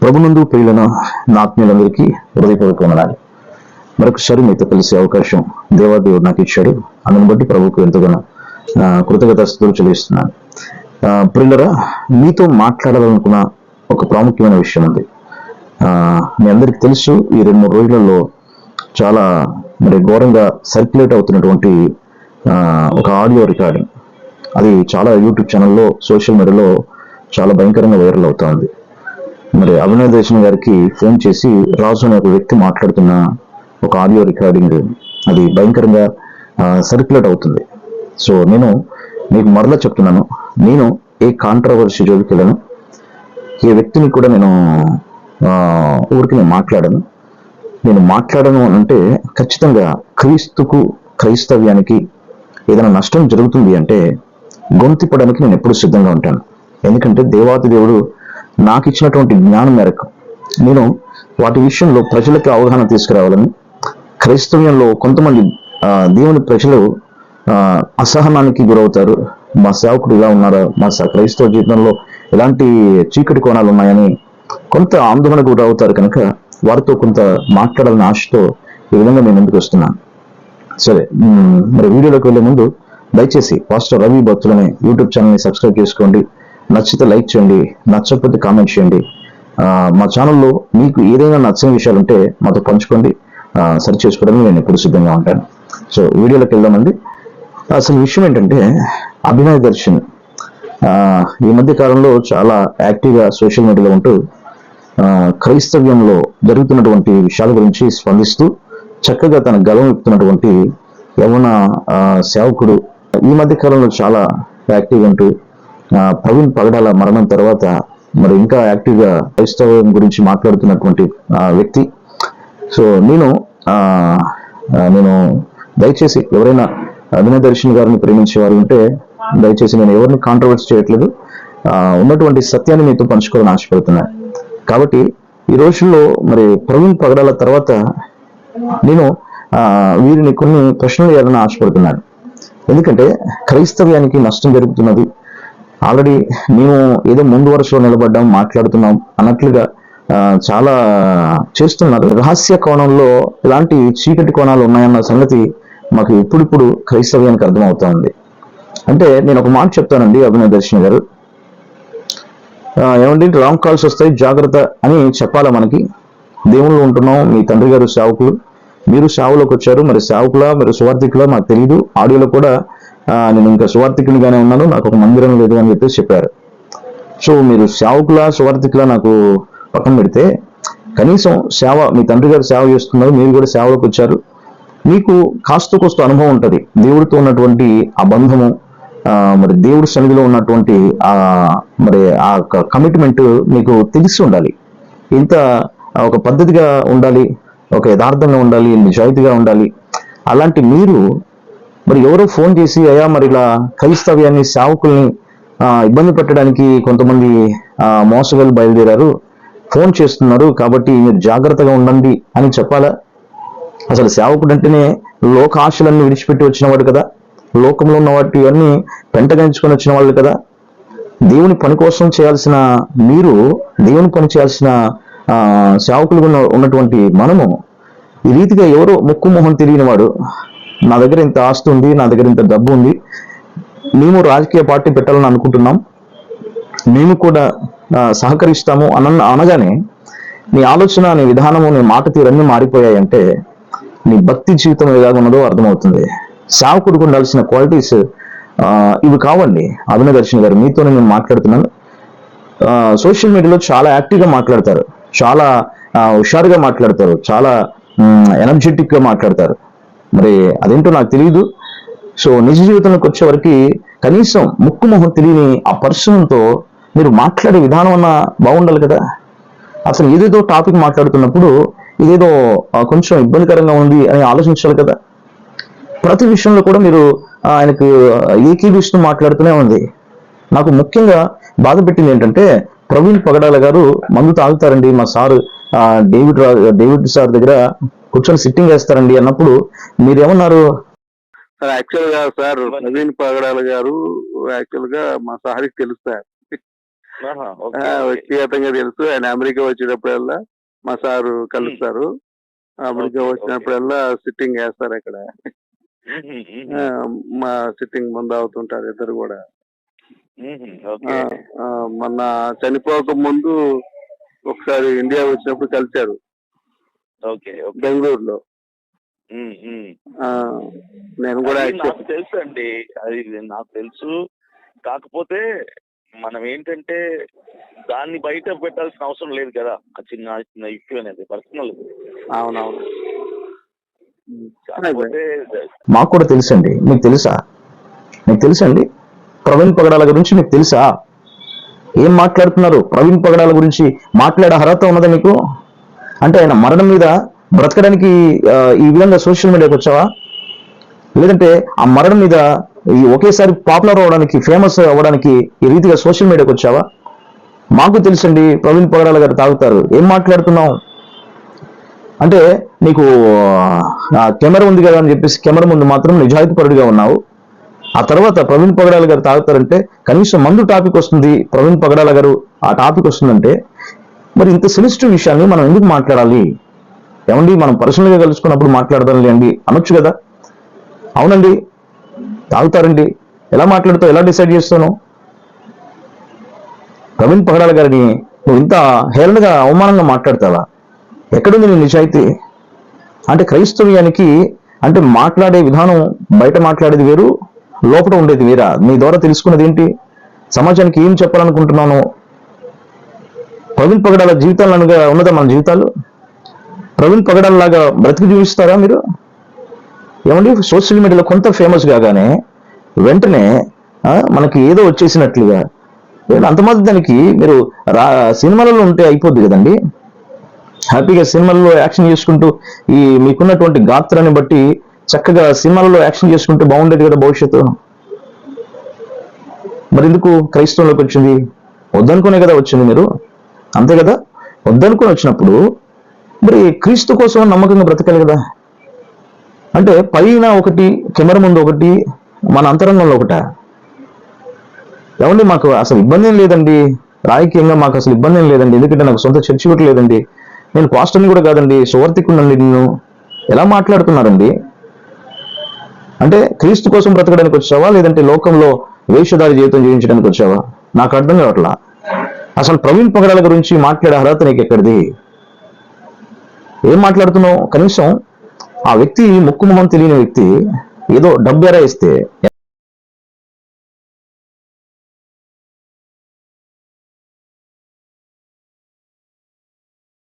ప్రభునందు ప్రియులైన నా ఆత్మీయులందరికీ హృదయపూర్వక వందనాలు. మరొకసారి మీతో కలిసే అవకాశం దేవాదేవుడు నాకు ఇచ్చాడు. అందుని బట్టి ప్రభువుకు ఎంతగానో కృతజ్ఞతాస్తుతులు చెల్లిస్తున్నాను. ప్రియులరా, మీతో మాట్లాడాలనుకున్న ఒక ప్రాముఖ్యమైన విషయం ఉంది. మీ అందరికీ తెలుసు, ఈ 2-3 రోజులలో చాలా ఘోరంగా సర్క్యులేట్ అవుతున్నటువంటి ఒక ఆడియో రికార్డింగ్, అది చాలా యూట్యూబ్ ఛానల్లో, సోషల్ మీడియాలో చాలా భయంకరంగా వైరల్ అవుతా ఉంది. అభినవ్ దర్శన్ గారికి ఫోన్ చేసి రాజు అనే ఒక వ్యక్తి మాట్లాడుతున్న ఒక ఆడియో రికార్డింగ్, అది భయంకరంగా సర్క్యులేట్ అవుతుంది. సో నేను మీకు మరలా చెప్తున్నాను, నేను ఏ కాంట్రవర్సీ జోలికి వెళ్ళను, ఏ వ్యక్తిని కూడా నేను ఊరికి నేను మాట్లాడను అంటే ఖచ్చితంగా క్రీస్తుకు, క్రైస్తవ్యానికి ఏదైనా నష్టం జరుగుతుంది అంటే గొంతిప్పడానికి నేను ఎప్పుడు సిద్ధంగా ఉంటాను. ఎందుకంటే దేవాతి దేవుడు నాకు ఇచ్చినటువంటి జ్ఞానం మేరకు నేను వాటి విషయంలో ప్రజలకు అవగాహన తీసుకురావాలని, క్రైస్తవ్యంలో కొంతమంది దేవుని ప్రజలు అసహనానికి గురవుతారు, మా సేవకుడు ఇలా ఉన్నారా, మా క్రైస్తవ జీవితంలో ఎలాంటి చీకటి కోణాలు ఉన్నాయని కొంత ఆందోళనకు గురవుతారు. కనుక వారితో కొంత మాట్లాడాలని ఆశతో ఈ విధంగా నేను ముందుకు వస్తున్నాను. సరే, వీడియోలోకి వెళ్ళే ముందు దయచేసి పాస్టర్ రవి భక్తులనే యూట్యూబ్ ఛానల్ని సబ్స్క్రైబ్ చేసుకోండి. నచ్చితే లైక్ చేయండి, నచ్చకపోతే కామెంట్ చేయండి. మా ఛానల్లో మీకు ఏదైనా నచ్చని విషయాలు ఉంటే మాతో పంచుకోండి, సరి చేసుకోవడానికి నేను ఎప్పుడు సిద్ధంగా ఉంటాను. సో వీడియోలోకి వెళ్దామండి. అసలు విషయం ఏంటంటే, అభినవ్ దర్శన్ ఈ మధ్య కాలంలో చాలా యాక్టివ్గా సోషల్ మీడియాలో ఉంటూ క్రైస్తవ్యంలో జరుగుతున్నటువంటి విషయాల గురించి స్పందిస్తూ చక్కగా తన గలం ఇస్తున్నటువంటి యవన సేవకుడు. ఈ మధ్య కాలంలో చాలా యాక్టివ్ ఉంటూ ప్రవీణ్ పగడాల మరణం తర్వాత ఇంకా యాక్టివ్గా క్రైస్తవం గురించి మాట్లాడుతున్నటువంటి వ్యక్తి. సో నేను దయచేసి ఎవరైనా అభినవ్ దర్శన్ గారిని ప్రేమించే వారు ఉంటే దయచేసి, నేను ఎవరిని కాంట్రవర్సీ చేయట్లేదు, ఉన్నటువంటి సత్యాన్ని మీతో పంచుకోవాలని ఆశపడుతున్నాను. కాబట్టి ఈ రోజుల్లో ప్రవీణ్ పగడాల తర్వాత నేను వీరిని కొన్ని ప్రశ్నలు వేయాలని ఆశపడుతున్నాను. ఎందుకంటే క్రైస్తవ్యానికి నష్టం జరుగుతున్నది. ఆల్రెడీ మేము ఏదో ముందు వరుసలో నిలబడ్డాం, మాట్లాడుతున్నాం అన్నట్లుగా చాలా చేస్తున్నారు. రహస్య కోణంలో ఇలాంటి చీకటి కోణాలు ఉన్నాయన్న సంగతి మాకు ఇప్పుడిప్పుడు క్రైస్తవ్యానికి అర్థమవుతా ఉంది. అంటే నేను ఒక మాట చెప్తానండి, అభినవ్ దర్శన్ గారు, ఏమంటే రాంగ్ కాల్స్ వస్తాయి, జాగ్రత్త అని చెప్పాలా? మనకి దేవుళ్ళు ఉంటున్నాం, మీ తండ్రి గారు సేవకులు, మీరు సేవలోకి వచ్చారు, సేవకులా సువార్థికులా మాకు తెలియదు. ఆడియోలో కూడా నేను ఇంకా సువార్థికునిగానే ఉన్నాను, నాకు ఒక మందిరం లేదు అని చెప్పారు. సో మీరు సేవకులా సువార్థికులా నాకు పక్కన పెడితే, కనీసం సేవ, మీ తండ్రి గారు సేవ చేస్తున్నారు, మీరు కూడా సేవలోకి వచ్చారు, మీకు కాస్త కోస్త అనుభవం ఉంటుంది, దేవుడితో ఉన్నటువంటి ఆ బంధము, దేవుడి సన్నిధిలో ఉన్నటువంటి ఆ కమిట్మెంట్ మీకు తెలిసి ఉండాలి. ఇంత ఒక పద్ధతిగా ఉండాలి, ఒక యథార్థంగా ఉండాలి, నిజాయితీగా ఉండాలి. అలాంటి మీరు ఎవరో ఫోన్ చేసి అయ్యా ఇలా క్రైస్తవ్యాన్ని, సేవకుల్ని ఇబ్బంది పెట్టడానికి కొంతమంది మోసగాళ్ళు బయలుదేరారు, ఫోన్ చేస్తున్నారు, కాబట్టి మీరు జాగ్రత్తగా ఉండండి అని చెప్పాలా? అసలు సేవకుడు అంటేనే లోక ఆశలన్నీ విడిచిపెట్టి వచ్చినవాడు కదా, లోకంలో ఉన్న వాటి అన్ని పెంటగంచుకొని వచ్చిన వాళ్ళు కదా. దేవుని పని కోసం చేయాల్సిన మీరు, దేవుని పని చేయాల్సిన సేవకులుగా ఉన్నటువంటి మనము ఈ రీతిగా ఎవరో ముక్కు మొహం తెలియని వాడు, నా దగ్గర ఇంత ఆస్తి ఉంది, నా దగ్గర ఇంత డబ్బు ఉంది, మేము రాజకీయ పార్టీ పెట్టాలని అనుకుంటున్నాం, మేము కూడా సహకరిస్తాము అనగానే నీ ఆలోచన, నీ విధానము, నీ మాట తీరన్నీ మారిపోయాయంటే నీ భక్తి జీవితం ఎలాగ ఉన్నదో అర్థమవుతుంది. సేవకుడికి ఉండాల్సిన క్వాలిటీస్ ఇవి కావండి. అభినవ్ దర్శన్ గారు, మీతోనే నేను మాట్లాడుతున్నాను. సోషల్ మీడియాలో చాలా యాక్టివ్గా మాట్లాడతారు, చాలా హుషారుగా మాట్లాడతారు, చాలా ఎనర్జెటిక్ గా మాట్లాడతారు. అదేంటో నాకు తెలియదు. సో నిజ జీవితంలోకి వచ్చే వరకు కనీసం ముక్కు మొహం తెలియని ఆ పర్సన్తో మీరు మాట్లాడే విధానం అన్నా బాగుండాలి కదా. అసలు ఏదేదో టాపిక్ మాట్లాడుతున్నప్పుడు ఇదేదో కొంచెం ఇబ్బందికరంగా ఉంది అని ఆలోచించాలి కదా. ప్రతి విషయంలో కూడా మీరు ఆయనకు ఏకీభవిస్తూ మాట్లాడుతూనే ఉంది. నాకు ముఖ్యంగా బాధ పెట్టింది ఏంటంటే, ప్రవీణ్ పగడాల గారు మందు తాగుతారండి, మా సారు డేవిడ్ సార్ దగ్గర కూర్చొని సిట్టింగ్ వేస్తారండి అన్నప్పుడు మీరేమన్నారు? సార్ యాక్చువల్ గా ప్రవీణ్ పగడాల గారు యాక్చువల్ గా మా సార్కి తెలుసు సార్. వ్యక్తిగతంగా తెలుసు. ఆయన అమెరికా వచ్చేటప్పుడల్లా మా సారు కలుస్తారు. అమెరికా వచ్చినప్పుడల్లా సిట్టింగ్ వేస్తారు అక్కడ. మా సిట్టింగ్ ముందు అవుతుంటారు ఇద్దరు కూడా. మొన్న చనిపోక ముందు ఒకసారి ఇండియా వచ్చినప్పుడు కలిశారు బెంగళూరులో. నేను కూడా నాకు తెలుసు అండి, అది నాకు తెలుసు. కాకపోతే మనం ఏంటంటే దాన్ని బయట పెట్టాల్సిన అవసరం లేదు కదా. చిన్న చిన్న ఇష్యూ అనేది పర్సనల్. అవునవును. కాకపోతే మాకు కూడా తెలుసండి. మీకు తెలుసా? మీకు తెలుసండి ప్రవీణ్ పగడాల గురించి మీకు తెలుసా? ఏం మాట్లాడుతున్నారు? ప్రవీణ్ పగడాల గురించి మాట్లాడే అర్హత ఉన్నదా మీకు? అంటే ఆయన మరణం మీద బ్రతకడానికి ఈ విధంగా సోషల్ మీడియాకి వచ్చావా? లేదంటే ఆ మరణం మీద ఈ ఒకేసారి పాపులర్ అవ్వడానికి, ఫేమస్ అవ్వడానికి ఈ రీతిగా సోషల్ మీడియాకి వచ్చావా? మాకు తెలుసండి ప్రవీణ్ పగడాల గారు తాగుతారు. ఏం మాట్లాడుతున్నావు? అంటే నీకు కెమెరా ఉంది కదా అని చెప్పేసి కెమెరా ముందు మాత్రం నిజాయితీపరుడిగా ఉన్నావు. ఆ తర్వాత ప్రవీణ్ పగడాల గారు తాగుతారంటే కనీసం మందు టాపిక్ వస్తుంది, ప్రవీణ్ పగడాల గారు ఆ టాపిక్ వస్తుందంటే మరి ఇంత సెన్సిటివ్ విషయాన్ని మనం ఎందుకు మాట్లాడాలి? ఏమండి, మనం పర్సనల్ గా కలుసుకున్నప్పుడు మాట్లాడదాంలే అండి అనొచ్చు కదా. అవునండి తాగుతారండి, ఎలా మాట్లాడుతావు, ఎలా డిసైడ్ చేస్తాను? ప్రవీణ్ పగడాల గారిని నువ్వు ఇంత హేళనగా అవమానంగా మాట్లాడతావా? ఎక్కడుంది నీ నిజాయితీ? అంటే క్రైస్తవ్యానికి అంటే మాట్లాడే విధానం బయట మాట్లాడేది వేరు, లోపల ఉండేది వేరా? నీ ద్వారా తెలుసుకున్నది ఏంటి? సమాజానికి ఏం చెప్పాలనుకుంటున్నాను? ప్రవీణ్ పగడాల జీవితాలు ఉన్నదా మన జీవితాలు? ప్రవీణ్ పగడాల లాగా బ్రతికి చూపిస్తారా మీరు? ఏమండి, సోషల్ మీడియాలో కొంత ఫేమస్ కాగానే వెంటనే మనకి ఏదో వచ్చేసినట్లుగా అంతమాత్రం దానికి మీరు సినిమాలలో ఉంటే అయిపోద్ది కదండి. హ్యాపీగా సినిమాల్లో యాక్షన్ చేసుకుంటూ ఈ మీకున్నటువంటి గాత్రాన్ని బట్టి చక్కగా సినిమాలలో యాక్షన్ చేసుకుంటూ బాగుండేది కదా భవిష్యత్తు. మరి ఎందుకు క్రైస్తవంలోకి వచ్చింది? వద్దనుకునే కదా వచ్చింది మీరు, అంతే కదా? వద్దనుకుని వచ్చినప్పుడు మరి క్రీస్తు కోసం నమ్మకంగా బ్రతకాలి కదా. అంటే పైన ఒకటి, కెమెరా ముందు ఒకటి, మన అంతరంగంలో ఒకట. ఏమండి, మాకు అసలు ఇబ్బంది ఏం లేదండి, రాజకీయంగా మాకు అసలు ఇబ్బంది ఏం లేదండి. ఎందుకంటే నాకు సొంత చర్చి కూడా లేదండి, నేను పాస్టర్ని కూడా కాదండి, సువార్థికుడినండి. నిన్ను ఎలా మాట్లాడుతున్నారండి? అంటే క్రీస్తు కోసం బ్రతకడానికి వచ్చావా, లేదంటే లోకంలో వేషధారి జీవితం జీవించడానికి వచ్చావా? నాకు అర్థం కావట్లా. అసలు ప్రవీణ్ పగడాల గురించి మాట్లాడే అర్హత నీకు ఎక్కడిది? ఏం మాట్లాడుతున్నావు? కనీసం ఆ వ్యక్తి ముక్కు మొహం తెలియని వ్యక్తి ఏదో డబ్బు ఎరా ఇస్తే